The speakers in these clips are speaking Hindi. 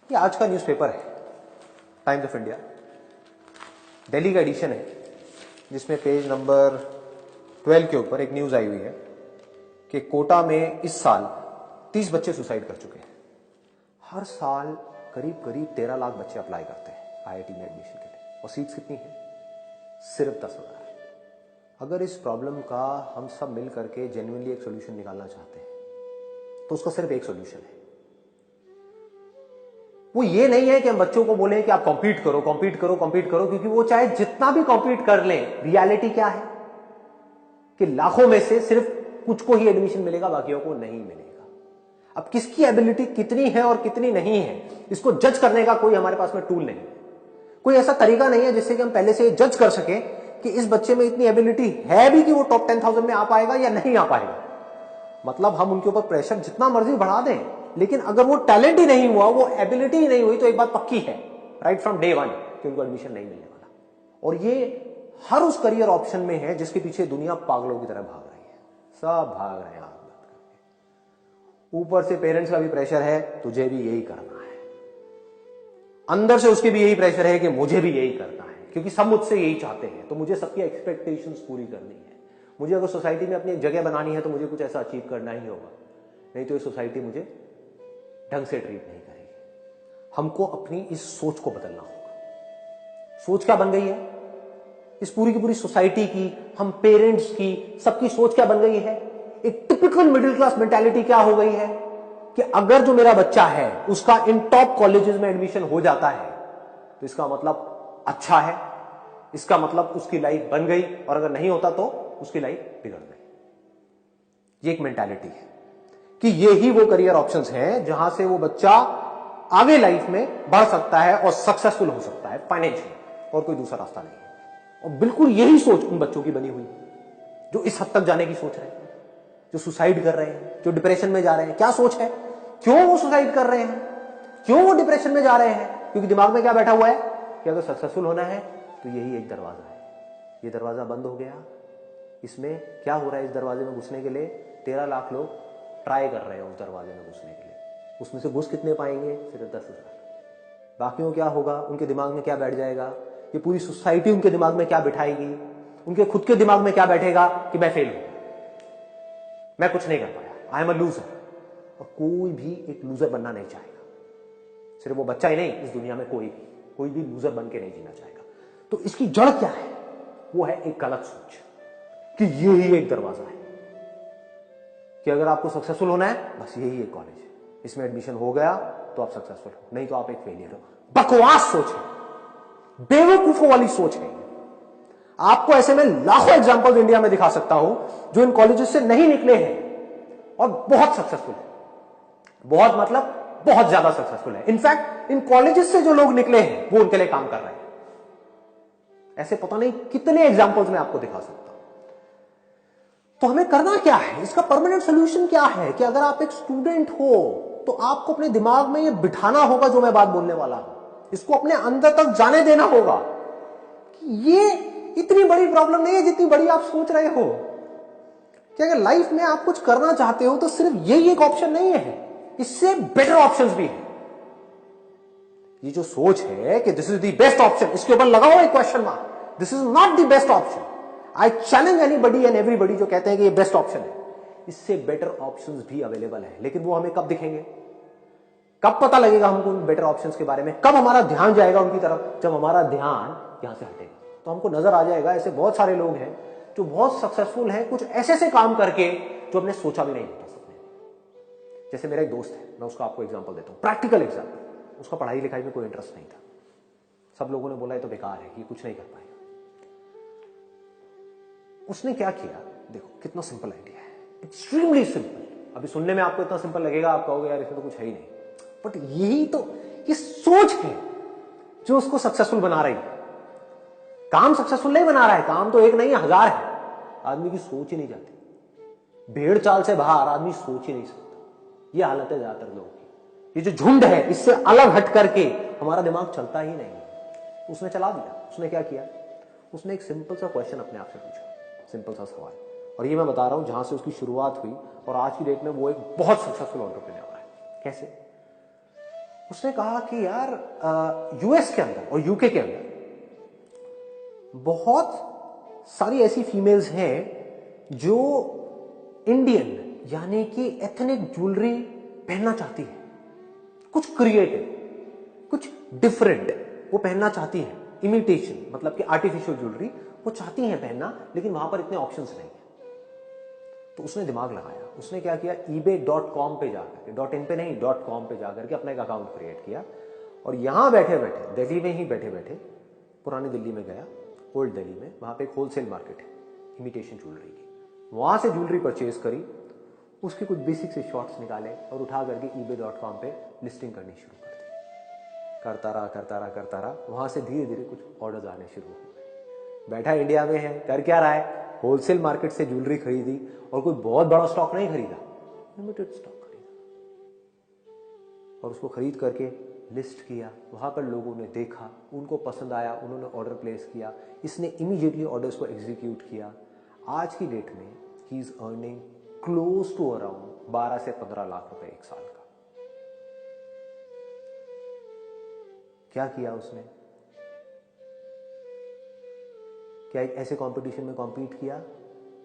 ये आज का न्यूज़पेपर है, टाइम्स ऑफ इंडिया, दिल्ली का एडिशन है, जिसमें पेज नंबर 12 के ऊपर एक न्यूज आई हुई है कि कोटा में इस साल 30 बच्चे सुसाइड कर चुके हैं। हर साल करीब करीब 13 लाख बच्चे अप्लाई करते हैं आईआईटी में एडमिशन के लिए, और सीट्स कितनी है? सिर्फ 10,000। अगर इस प्रॉब्लम का हम सब मिल करके जेन्युइनली एक सोल्यूशन निकालना चाहते हैं तो उसका सिर्फ एक सोल्यूशन है। वो ये नहीं है कि हम बच्चों को बोलें कि आप कॉम्पीट करो कॉम्पीट करो कॉम्पीट करो, क्योंकि वो चाहे जितना भी कॉम्पीट कर लें, रियलिटी क्या है कि लाखों में से सिर्फ कुछ को ही एडमिशन मिलेगा, बाकियों को नहीं मिलेगा। अब किसकी एबिलिटी कितनी है और कितनी नहीं है, इसको जज करने का कोई हमारे पास में टूल नहीं है। कोई ऐसा तरीका नहीं है जिससे कि हम पहले से जज कर सके कि इस बच्चे में इतनी एबिलिटी है भी कि वो टॉप 10,000 में आ पाएगा या नहीं आ पाएगा। मतलब हम उनके ऊपर प्रेशर जितना मर्जी बढ़ा दें, लेकिन अगर वो टैलेंट ही नहीं हुआ, वो एबिलिटी ही नहीं हुई, तो एक बात पक्की है राइट फ्रॉम डे वन कि उनको एडमिशन नहीं मिलने वाला। और ये हर उस करियर ऑप्शन में है जिसके पीछे दुनिया पागलों की तरह भाग रही है। सब भाग रहे हैं आग बंद करके। ऊपर से पेरेंट्स का भी प्रेशर है, तुझे भी यही करना है। अंदर से उसके भी यही प्रेशर है कि मुझे भी यही करना है, क्योंकि सब मुझसे यही चाहते हैं, तो मुझे सबकी एक्सपेक्टेशंस पूरी करनी है। मुझे अगर सोसाइटी में अपनी एक जगह बनानी है तो मुझे कुछ ऐसा अचीव करना ही होगा, नहीं तो ये सोसाइटी मुझे ढंग से ट्रीट नहीं करेगी। हमको अपनी इस सोच को बदलना होगा। सोच क्या बन गई है इस पूरी की पूरी सोसाइटी की, हम पेरेंट्स की, सबकी सोच क्या बन गई है? एक टिपिकल मिडिल क्लास मेंटालिटी क्या हो गई है कि अगर जो मेरा बच्चा है उसका इन टॉप कॉलेजेस में एडमिशन हो जाता है तो इसका मतलब अच्छा है, इसका मतलब उसकी लाइफ बन गई, और अगर नहीं होता तो उसकी लाइफ बिगड़ गई। ये एक मेंटालिटी है कि ये ही वो करियर ऑप्शंस हैं जहां से वो बच्चा आगे लाइफ में बढ़ सकता है और सक्सेसफुल हो सकता है फाइनेंशियली, और कोई दूसरा रास्ता नहीं है। और बिल्कुल यही सोच उन बच्चों की बनी हुई जो इस हद तक जाने की सोच रहे हैं, जो सुसाइड कर रहे हैं, जो डिप्रेशन में जा रहे हैं। क्या सोच है? क्यों वो सुसाइड कर रहे हैं? क्यों वो डिप्रेशन में जा रहे हैं? क्योंकि दिमाग में क्या बैठा हुआ है कि अगर सक्सेसफुल होना है तो यही एक दरवाजा है, ये दरवाजा बंद हो गया। इसमें क्या हो रहा है? इस दरवाजे में घुसने के लिए 13 लाख लोग ट्राई कर रहे हैं उस दरवाजे में घुसने के लिए। उसमें से घुस कितने पाएंगे? सिर्फ 10,000। बाकियों क्या होगा? उनके दिमाग में क्या बैठ जाएगा? ये पूरी सोसाइटी उनके दिमाग में क्या बिठाएगी? उनके खुद के दिमाग में क्या बैठेगा कि मैं फेल हूं, मैं कुछ नहीं कर पाया, आई एम अ लूजर। और कोई भी एक लूजर बनना नहीं चाहेगा। सिर्फ वो बच्चा ही नहीं, इस दुनिया में कोई भी लूजर बन के नहीं जीना चाहेगा। तो इसकी जड़ क्या है? वो है एक गलत सोच कि ये ही एक दरवाजा है कि अगर आपको सक्सेसफुल होना है बस यही एक कॉलेज है, इसमें एडमिशन हो गया तो आप सक्सेसफुल हो, नहीं तो आप एक फेलियर हो। बकवास सोच है, बेवकूफों वाली सोच है। आपको ऐसे में लाखों एग्जांपल्स इंडिया में दिखा सकता हूं जो इन कॉलेजेस से नहीं निकले हैं और बहुत सक्सेसफुल है। बहुत मतलब बहुत ज्यादा सक्सेसफुल है। इनफैक्ट इन कॉलेजेस से जो लोग निकले हैं वो उनके लिए काम कर रहे हैं। ऐसे पता नहीं कितने एग्जांपल्स मैं आपको दिखा सकता हूं। तो हमें करना क्या है? इसका परमानेंट सोल्यूशन क्या है कि अगर आप एक स्टूडेंट हो तो आपको अपने दिमाग में ये बिठाना होगा जो मैं बात बोलने वाला हूं, इसको अपने अंदर तक जाने देना होगा कि ये इतनी बड़ी प्रॉब्लम नहीं है जितनी बड़ी आप सोच रहे हो। कि अगर लाइफ में आप कुछ करना चाहते हो तो सिर्फ यही एक ऑप्शन नहीं है, इससे बेटर ऑप्शंस भी हैं। ये जो सोच है कि this is the best option, इसके ऊपर लगाओ एक question mark. This is not the best option. I challenge anybody and everybody जो कहते हैं कि ये बेस्ट ऑप्शन है, इससे बेटर ऑप्शंस भी अवेलेबल है। लेकिन वो हमें कब दिखेंगे? कब पता लगेगा हमको उन बेटर ऑप्शंस के बारे में? कब हमारा ध्यान जाएगा उनकी तरफ? जब हमारा ध्यान यहां से हटेगा तो हमको नजर आ जाएगा ऐसे बहुत सारे लोग हैं जो बहुत सक्सेसफुल हैं कुछ ऐसे से काम करके जो हमने सोचा भी नहीं था सपने में। जैसे मेरा एक दोस्त है, मैं उसका आपको एग्जांपल देता हूं, प्रैक्टिकल एग्जांपल। उसका पढ़ाई लिखाई में कोई इंटरेस्ट नहीं था, सब लोगों ने बोला ये तो बेकार है, कि कुछ नहीं कर पाएगा। उसने क्या किया? देखो कितना सिंपल आइडिया है, एक्सट्रीमली सिंपल। अभी सुनने में आपको इतना सिंपल लगेगा, आप कहोगे यार इसमें तो कुछ है ही नहीं, बट यही तो ये सोच है जो उसको सक्सेसफुल बना रही है। काम सक्सेसफुल नहीं बना रहा है, काम तो एक नहीं है, हजार है। आदमी की सोच ही नहीं जाती, भेड़ चाल से बाहर आदमी सोच ही नहीं सकता। ये हालत है ज्यादातर लोगों की। ये जो झुंड है इससे अलग हट करके हमारा दिमाग चलता ही नहीं। उसने चला दिया। उसने क्या किया? उसने एक सिंपल सा क्वेश्चन अपने आप से पूछा, सिंपल सा सवाल। और ये मैं बता रहा हूं जहां से उसकी शुरुआत हुई और आज की डेट में वो एक बहुत सक्सेसफुल एंटरप्रेन्योर है। कैसे? उसने कहा कि यार यूएस के अंदर और यूके के अंदर बहुत सारी ऐसी फीमेल्स हैं जो इंडियन यानी कि एथनिक ज्वेलरी पहनना चाहती है, कुछ क्रिएटिव, कुछ डिफरेंट वो पहनना चाहती है, इमिटेशन मतलब कि आर्टिफिशियल ज्वेलरी वो चाहती हैं पहनना, लेकिन वहां पर इतने ऑप्शंस नहीं है। तो उसने दिमाग लगाया, उसने क्या किया, ebay.com पे जाकर, .in पे नहीं .com पे जाकर के अपना एक अकाउंट क्रिएट किया और यहां बैठे बैठे, दिल्ली में ही बैठे बैठे, पुरानी दिल्ली में गया, ओल्ड दिल्ली में, वहां पे एक होलसेल मार्केट है इमिटेशन ज्वेलरी की, वहां से ज्वेलरी परचेज करी, उसके कुछ बेसिक से शॉट्स निकाले और उठा करके ebay.com पे लिस्टिंग करनी शुरू कर दी। करता रहा, वहां से धीरे धीरे कुछ ऑर्डर्स आने शुरू हो गए। बैठा इंडिया में है, कर क्या रहा है, होलसेल मार्केट से ज्वेलरी खरीदी और कोई बहुत बड़ा स्टॉक नहीं खरीदा, लिमिटेड स्टॉक खरीदा और उसको खरीद करके लिस्ट किया। वहां पर लोगों ने देखा, उनको पसंद आया, उन्होंने ऑर्डर प्लेस किया, इसने इमीडिएटली ऑर्डर्स को एग्जीक्यूट किया। आज की डेट में he is earning close to around 12 से 15 लाख रुपए एक साल का। क्या किया उसने, क्या एक ऐसे कंपटीशन में कॉम्पीट किया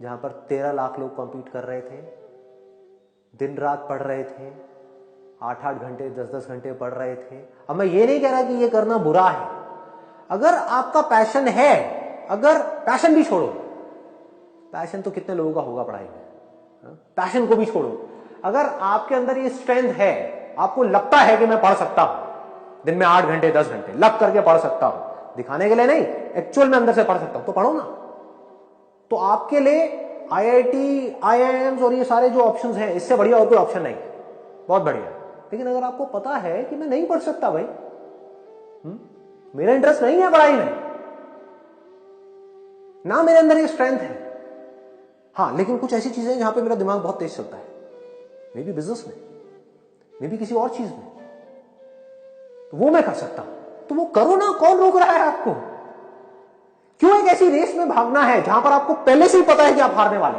जहां पर 13 लाख लोग कॉम्पीट कर रहे थे, दिन रात पढ़ रहे थे, 8-8 घंटे 10-10 घंटे पढ़ रहे थे। अब मैं ये नहीं कह रहा कि ये करना बुरा है, अगर आपका पैशन है, अगर पैशन भी छोड़ो, पैशन तो कितने लोगों का होगा पढ़ाई में, पैशन को भी छोड़ो, अगर आपके अंदर ये स्ट्रेंथ है, आपको लगता है कि मैं पढ़ सकता हूं दिन में 8 घंटे 10 घंटे लग करके पढ़ सकता हूं, दिखाने के लिए नहीं, एक्चुअल में अंदर से पढ़ सकता हूं, तो पढ़ो ना। तो आपके लिए आईआईटी, आईआईएम्स और ये सारे जो ऑप्शंस हैं, इससे बढ़िया और कोई ऑप्शन नहीं, बहुत बढ़िया। लेकिन अगर आपको पता है कि मैं नहीं पढ़ सकता भाई, मेरा इंटरेस्ट नहीं है पढ़ाई में, ना मेरे अंदर ये स्ट्रेंथ है, हाँ, लेकिन कुछ ऐसी चीजें जहां पे मेरा दिमाग बहुत तेज चलता है, मे बी बिजनेस में, मे बी किसी और चीज में, तो वो मैं कर सकता हूं, तो वो करो ना, कौन रोक रहा है आपको? क्यों एक ऐसी रेस में भागना है जहां पर आपको पहले से ही पता है कि आप हारने वाले?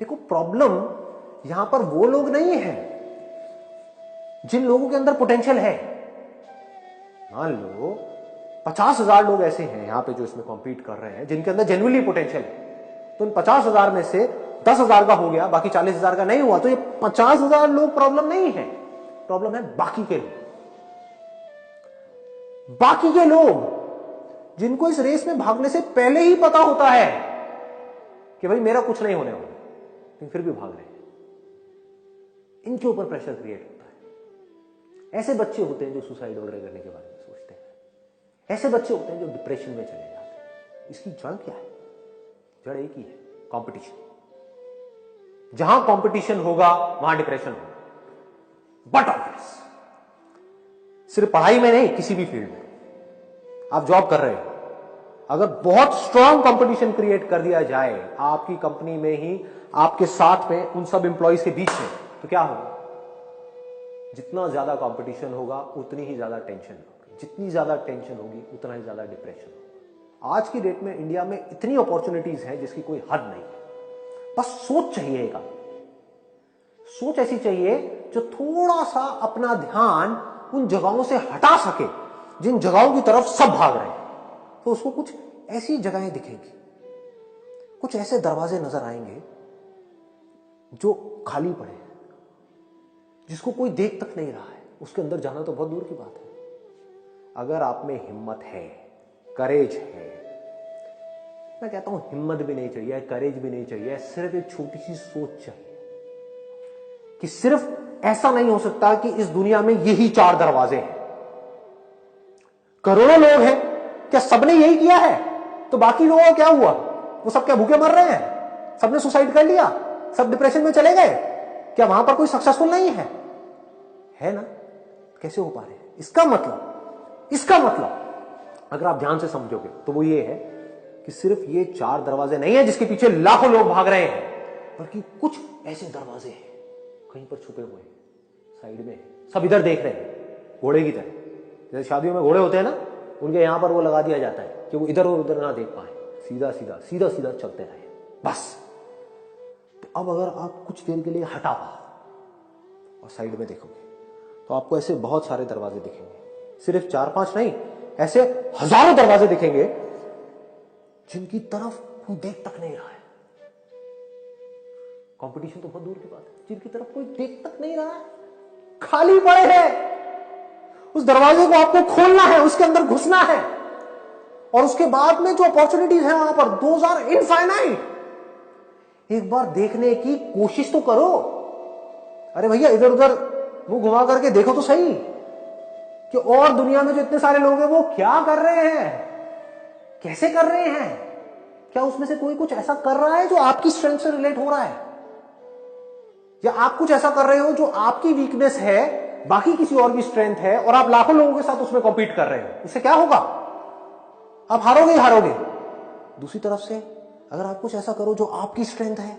देखो, प्रॉब्लम यहां पर वो लोग नहीं है जिन लोगों के अंदर पोटेंशियल है। मान लो 50,000 लोग ऐसे हैं यहां पे जो इसमें कॉम्पीट कर रहे हैं जिनके अंदर जेन्युइनली पोटेंशियल है, तो उन 50,000 में से 10,000 का हो गया, बाकी 40,000 का नहीं हुआ, तो ये 50,000 लोग प्रॉब्लम नहीं है, प्रॉब्लम है बाकी के लोग। बाकी के लोग जिनको इस रेस में भागने से पहले ही पता होता है कि भाई मेरा कुछ नहीं होने वाला, लेकिन फिर भी भाग रहे हैं, इनके ऊपर प्रेशर क्रिएट होता है। ऐसे बच्चे होते हैं जो सुसाइड वगैरह करने के बारे में सोचते हैं, ऐसे बच्चे होते हैं जो डिप्रेशन में चले जाते हैं। इसकी जड़ क्या है? जड़ एक ही है, कंपटीशन। जहां कंपटीशन होगा वहां डिप्रेशन होगा, बट ऑब्वियस सिर्फ पढ़ाई में नहीं, किसी भी फील्ड में आप जॉब कर रहे हो, अगर बहुत स्ट्रांग कंपटीशन क्रिएट कर दिया जाए आपकी कंपनी में ही, आपके साथ में, उन सब एम्प्लॉइज के बीच में, तो क्या होगा? जितना ज्यादा कंपटीशन होगा उतनी ही ज्यादा टेंशन होगी, जितनी ज्यादा टेंशन होगी उतना ही ज्यादा डिप्रेशन होगा। आज की डेट में इंडिया में इतनी अपॉर्चुनिटीज हैं जिसकी कोई हद नहीं है, बस सोच चाहिए। एक सोच ऐसी चाहिए जो थोड़ा सा अपना ध्यान उन जगहों से हटा सके जिन जगहों की तरफ सब भाग रहे हैं, तो उसको कुछ ऐसी जगहें दिखेंगी, कुछ ऐसे दरवाजे नजर आएंगे जो खाली पड़े हैं, जिसको कोई देख तक नहीं रहा है, उसके अंदर जाना तो बहुत दूर की बात है। अगर आप में हिम्मत है, करेज है, मैं कहता हूं हिम्मत भी नहीं चाहिए, करेज भी नहीं चाहिए, सिर्फ एक छोटी सी सोच चाहिए कि सिर्फ ऐसा नहीं हो सकता कि इस दुनिया में यही 4 दरवाजे हैं, करोड़ों लोग हैं, क्या सबने यही किया है? तो बाकी लोगों का क्या हुआ? वो सब क्या भूखे मर रहे हैं? सबने सुसाइड कर लिया, सब डिप्रेशन में चले गए, क्या वहां पर कोई सक्सेसफुल नहीं है? है ना? कैसे हो पा रहे हैं? इसका मतलब अगर आप ध्यान से समझोगे तो वो ये है कि सिर्फ ये 4 दरवाजे नहीं है जिसके पीछे लाखों लोग भाग रहे हैं, बल्कि कुछ ऐसे दरवाजे हैं कहीं पर छुपे हुए हैं, साइड में, सब इधर देख रहे हैं, घोड़े की तरह। जैसे शादियों में घोड़े होते हैं ना, उनके यहां पर वो लगा दिया जाता है कि वो इधर और उधर ना देख पाए, सीधा सीधा सीधा सीधा चलते रहे बस। तो अब अगर आप कुछ देर के लिए हटा पाओ और साइड में देखोगे तो आपको ऐसे बहुत सारे दरवाजे दिखेंगे, सिर्फ 4-5 नहीं, ऐसे हजारों दरवाजे दिखेंगे जिनकी तरफ कोई देख तक नहीं रहा है। कंपटीशन तो बहुत दूर की बात है, जिनकी तरफ कोई देख तक नहीं रहा है, खाली पड़े हैं। उस दरवाजे को आपको खोलना है, उसके अंदर घुसना है, और उसके बाद में जो अपॉर्चुनिटीज है वहां पर, दोज आर इनफाइनाइट। एक बार देखने की कोशिश तो करो। अरे भैया इधर उधर मुंह घुमा करके देखो तो सही कि और दुनिया में जो इतने सारे लोग हैं वो क्या कर रहे हैं, कैसे कर रहे हैं। क्या उसमें से कोई कुछ ऐसा कर रहा है जो आपकी स्ट्रेंथ से रिलेट हो रहा है, या आप कुछ ऐसा कर रहे हो जो आपकी वीकनेस है, बाकी किसी और की स्ट्रेंथ है, और आप लाखों लोगों के साथ उसमें कॉम्पीट कर रहे हो। इससे क्या होगा? आप हारोगे ही हारोगे। दूसरी तरफ से अगर आप कुछ ऐसा करो जो आपकी स्ट्रेंथ है,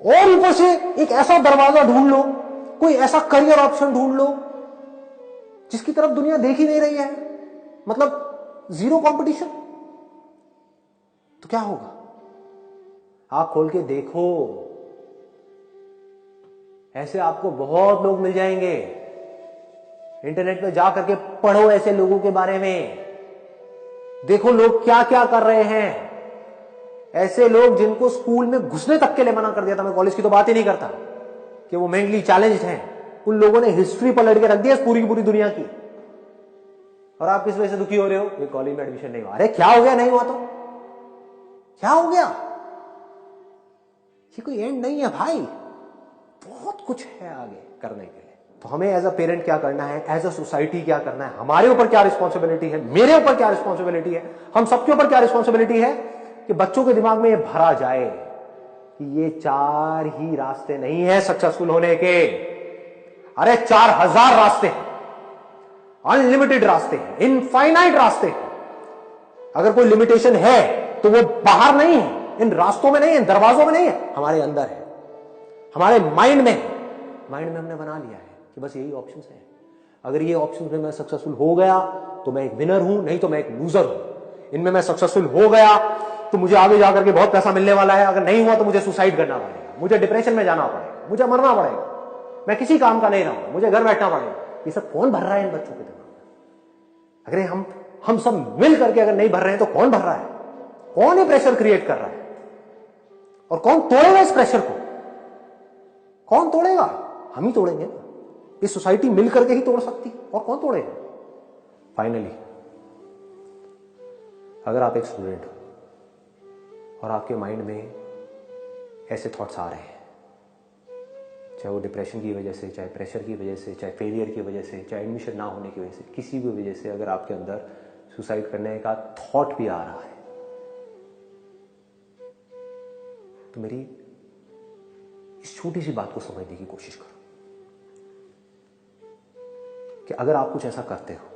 और ऊपर से एक ऐसा दरवाजा ढूंढ लो, कोई ऐसा करियर ऑप्शन ढूंढ लो जिसकी तरफ दुनिया देख ही नहीं रही है, मतलब जीरो कंपटीशन, तो क्या होगा? आप खोल के देखो, ऐसे आपको बहुत लोग मिल जाएंगे। इंटरनेट पे जा करके पढ़ो ऐसे लोगों के बारे में, देखो लोग क्या क्या कर रहे हैं। ऐसे लोग जिनको स्कूल में घुसने तक के लिए मना कर दिया था, मैं कॉलेज की तो बात ही नहीं करता, कि वो मेंटली चैलेंज्ड हैं, उन लोगों ने हिस्ट्री पलट के रख दिया पूरी की पूरी दुनिया की। और आप किस वजह से दुखी हो रहे हो? ये कॉलेज में एडमिशन नहीं हुआ। अरे क्या हो गया? नहीं हुआ तो क्या हो गया? ये कोई एंड नहीं है भाई, बहुत कुछ है आगे करने के लिए। तो हमें एज अ पेरेंट क्या करना है, एज अ सोसाइटी क्या करना है, हमारे ऊपर क्या रिस्पॉन्सिबिलिटी है, मेरे ऊपर क्या रिस्पॉन्सिबिलिटी है, हम सबके ऊपर क्या रिस्पॉन्सिबिलिटी है कि बच्चों के दिमाग में ये भरा जाए कि ये 4 ही रास्ते नहीं है सक्सेसफुल होने के। अरे 4000 रास्ते हैं, अनलिमिटेड रास्ते हैं, इनफाइनाइट रास्ते हैं। अगर कोई लिमिटेशन है तो वो बाहर नहीं है, इन रास्तों में नहीं है, इन दरवाजों में नहीं है, हमारे अंदर है, हमारे माइंड में। माइंड में हमने बना लिया है कि बस यही ऑप्शंस हैं। अगर ये ऑप्शंस में मैं सक्सेसफुल हो गया तो मैं एक विनर हूं, नहीं तो मैं एक लूजर हूं। इनमें मैं सक्सेसफुल हो गया तो मुझे आगे जाकर के बहुत पैसा मिलने वाला है, अगर नहीं हुआ तो मुझे सुसाइड करना पड़ेगा, मुझे डिप्रेशन में जाना पड़ेगा, मुझे मरना पड़ेगा, मैं किसी काम का नहीं रहूंगा, मुझे घर बैठना पड़ेगा। ये सब कौन भर रहा है इन बच्चों के दिमाग में? अगर हम सब मिल करके अगर नहीं भर रहे हैं तो कौन भर रहा है? कौन ये प्रेशर क्रिएट कर रहा है? और कौन तोड़ेगा इस प्रेशर को? कौन तोड़ेगा? हम ही तोड़ेंगे ना। ये सोसाइटी मिल करके ही तोड़ सकती, और कौन तोड़ेगा? फाइनली, अगर आप एक स्टूडेंट हो और आपके माइंड में ऐसे थॉट्स आ रहे हैं, चाहे वो डिप्रेशन की वजह से, चाहे प्रेशर की वजह से, चाहे फेलियर की वजह से, चाहे एडमिशन ना होने की वजह से, किसी भी वजह से अगर आपके अंदर सुसाइड करने का थॉट भी आ रहा है, तो मेरी इस छोटी सी बात को समझने की कोशिश करो कि अगर आप कुछ ऐसा करते हो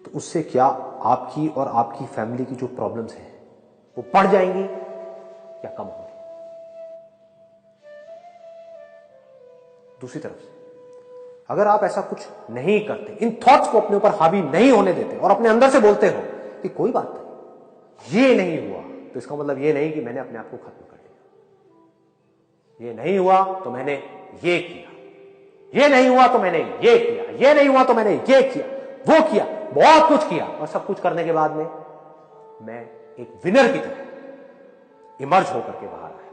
तो उससे क्या आपकी और आपकी फैमिली की जो प्रॉब्लम्स हैं वो बढ़ जाएंगी या कम होंगी? दूसरी तरफ से अगर आप ऐसा कुछ नहीं करते, इन थॉट्स को अपने ऊपर हावी नहीं होने देते और अपने अंदर से बोलते हो कि कोई बात नहीं, ये नहीं हुआ तो इसका मतलब ये नहीं कि मैंने अपने आप को खत्म कर लिया, ये नहीं हुआ तो मैंने ये किया, ये नहीं हुआ तो मैंने ये किया, ये नहीं हुआ तो मैंने ये किया, वो किया, बहुत कुछ किया, और सब कुछ करने के बाद में मैं एक विनर की तरह इमर्ज होकर के बाहर आया।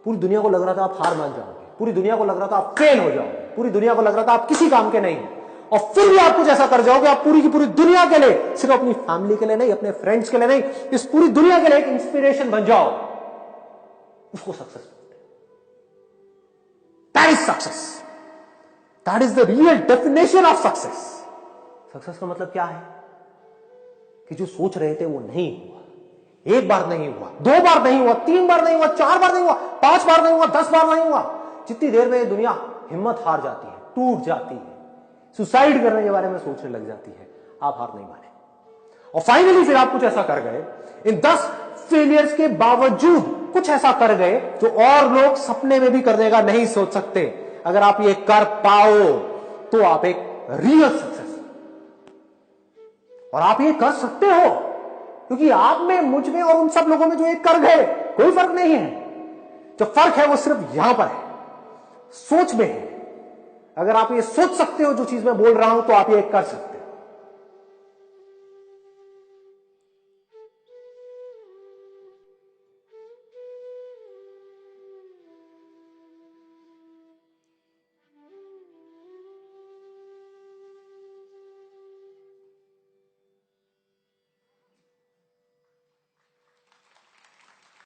पूरी दुनिया को लग रहा था आप हार मान जाओगे, पूरी दुनिया को लग रहा था आप फेल हो जाओगे, पूरी दुनिया को लग रहा था आप किसी काम के नहीं हो, और फिर भी आप कुछ ऐसा कर जाओगे, आप पूरी की पूरी दुनिया के लिए, सिर्फ अपनी फैमिली के लिए नहीं, अपने फ्रेंड्स के लिए नहीं, इस पूरी दुनिया के लिए एक इंस्पिरेशन बन जाओ। उसको सक्सेस बोलते हैं। That is success, that is the real definition of success. Success का मतलब क्या है कि जो सोच रहे थे वो नहीं हुआ, एक बार नहीं हुआ, 2 बार नहीं हुआ, 3 बार नहीं हुआ, 4 बार नहीं हुआ, 5 बार नहीं हुआ, 10 बार नहीं हुआ। जितनी देर में दुनिया हिम्मत हार जाती है, टूट जाती है, सुसाइड करने के बारे में सोचने लग जाती है, आप हार नहीं माने, और फाइनली फिर आप कुछ ऐसा कर गए, इन 10 फेलियर्स के बावजूद कुछ ऐसा कर गए जो और लोग सपने में भी करने का नहीं सोच सकते। अगर आप ये कर पाओ तो आप एक रियल सक्सेस, और आप ये कर सकते हो क्योंकि आप में, मुझ में और उन सब लोगों में जो ये कर गए कोई फर्क नहीं है। जो फर्क है वो सिर्फ यहां पर है सोच में है। अगर आप ये सोच सकते हो जो चीज मैं बोल रहा हूं तो आप ये कर सकते हो।